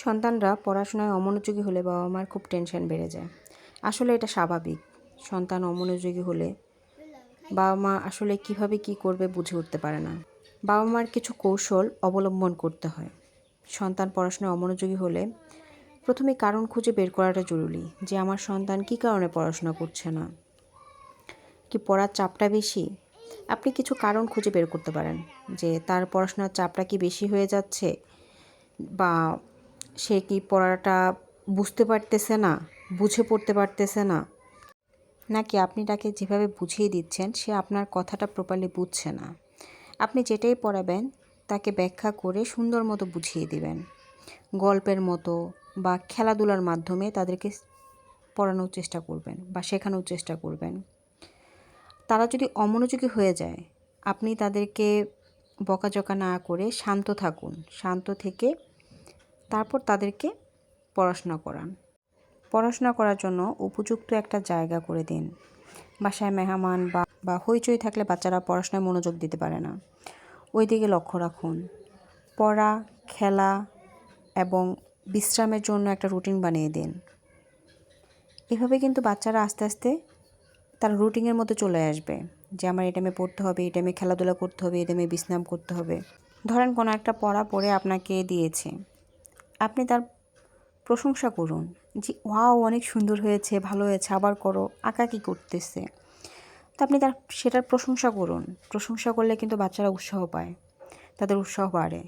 সন্তানরা পড়াশোনায় অমনোযোগী হলে বাবা মার খুব টেনশন বেড়ে যায়। আসলে এটা স্বাভাবিক। সন্তান অমনোযোগী হলে বাবা মা আসলে কিভাবে কি করবে বুঝে উঠতে পারে না। বাবা মার কিছু কৌশল অবলম্বন করতে হয়। সন্তান পড়াশোনায় অমনোযোগী হলে প্রথমে কারণ খুঁজে বের করাটা জরুরি, যে আমার সন্তান কী কারণে পড়াশোনা করছে না। কি পড়ার চাপটা বেশি? আপনি কিছু কারণ খুঁজে বের করতে পারেন, যে তার পড়াশোনার চাপটা কি বেশি হয়ে যাচ্ছে, বা সে কি পড়াটা বুঝতে পারতেছে না, বুঝে পড়তে পারতেছে না, নাকি আপনি তাকে যেভাবে বুঝিয়ে দিচ্ছেন সে আপনার কথাটা প্রপারলি বুঝছে না। আপনি যেটাই পড়াবেন তাকে ব্যাখ্যা করে সুন্দর মতো বুঝিয়ে দিবেন, গল্পের মতো বা খেলাধুলার মাধ্যমে তাদেরকে পড়ানোর চেষ্টা করবেন বা শেখানোর চেষ্টা করবেন। তারা যদি অমনোযোগী হয়ে যায়, আপনি তাদেরকে বকাঝকা না করে শান্ত থাকুন, শান্ত থেকে তারপর তাদেরকে পড়াশোনা করান। পড়াশোনা করার জন্য উপযুক্ত একটা জায়গা করে দিন। বাসায় মেহমান বা হইচই থাকলে বাচ্চারা পড়াশোনায় মনোযোগ দিতে পারে না, ওই দিকে লক্ষ্য রাখুন। পড়া, খেলা এবং বিশ্রামের জন্য একটা রুটিন বানিয়ে দিন। এভাবে কিন্তু বাচ্চারা আস্তে আস্তে তার রুটিনের মধ্যে চলে আসবে, যে আমার এই টাইমে পড়তে হবে, এই টাইমে খেলাধুলা করতে হবে, এই টাইমে বিশ্রাম করতে হবে। ধরেন কোনো একটা পড়া পড়ে আপনাকে দিয়েছে, আপনি তার প্রশংসা করুন, যে ওয়াও অনেক সুন্দর হয়েছে, ভালো হয়েছে, আবার করো। আঁকা কী করতেছে, তো আপনি সেটার প্রশংসা করুন। প্রশংসা করলে কিন্তু বাচ্চারা উৎসাহ পায়, তাদের উৎসাহ বাড়ে।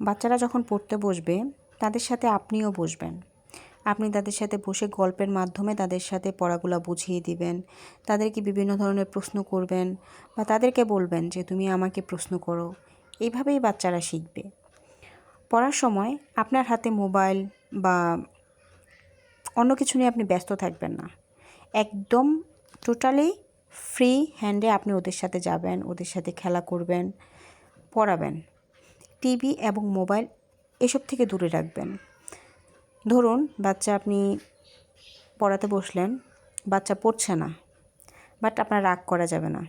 বাচ্চারা যখন পড়তে বসবে তাদের সাথে আপনিও বসবেন। আপনি তাদের সাথে বসে গল্পের মাধ্যমে তাদের সাথে পড়াগুলো বুঝিয়ে দিবেন, তাদেরকে বিভিন্ন ধরনের প্রশ্ন করবেন বা তাদেরকে বলবেন যে তুমি আমাকে প্রশ্ন করো। এইভাবেই বাচ্চারা শিখবে। পড়ার সময় আপনার হাতে মোবাইল বা অন্য কিছু নিয়ে আপনি ব্যস্ত থাকবেন না। একদম টোটালি ফ্রি হ্যান্ডে আপনি ওদের সাথে যাবেন, ওদের সাথে খেলা করবেন, পড়াবেন। টিভি এবং মোবাইল এসব থেকে দূরে রাখবেন। ধরুন বাচ্চা, আপনি পড়াতে বসলেন, বাচ্চা পড়ছে না, বাট আপনার রাগ করা যাবে না,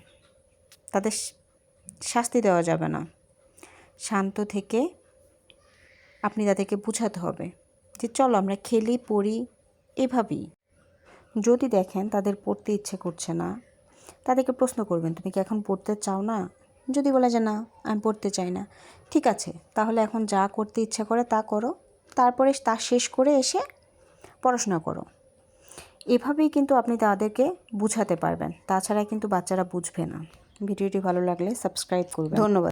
তাদের শাস্তি দেওয়া যাবে না। শান্ত থেকে আপনি তাদেরকে বোঝাতে হবে যে চলো আমরা খেলি, পড়ি, এভাবেই। যদি দেখেন তাদের পড়তে ইচ্ছে করছে না, তাদেরকে প্রশ্ন করবেন তুমি কি এখন পড়তে চাও না? যদি বলে যে না, আমি পড়তে চাই না, ঠিক আছে, তাহলে এখন যা করতে ইচ্ছা করে তা করো, তারপরে তা শেষ করে এসে পড়াশোনা করো। এভাবেই কিন্তু আপনি তাদেরকে বুঝাতে পারবেন, তাছাড়া কিন্তু বাচ্চারা বুঝবে না। ভিডিওটি ভালো লাগলে সাবস্ক্রাইব করবেন। ধন্যবাদ।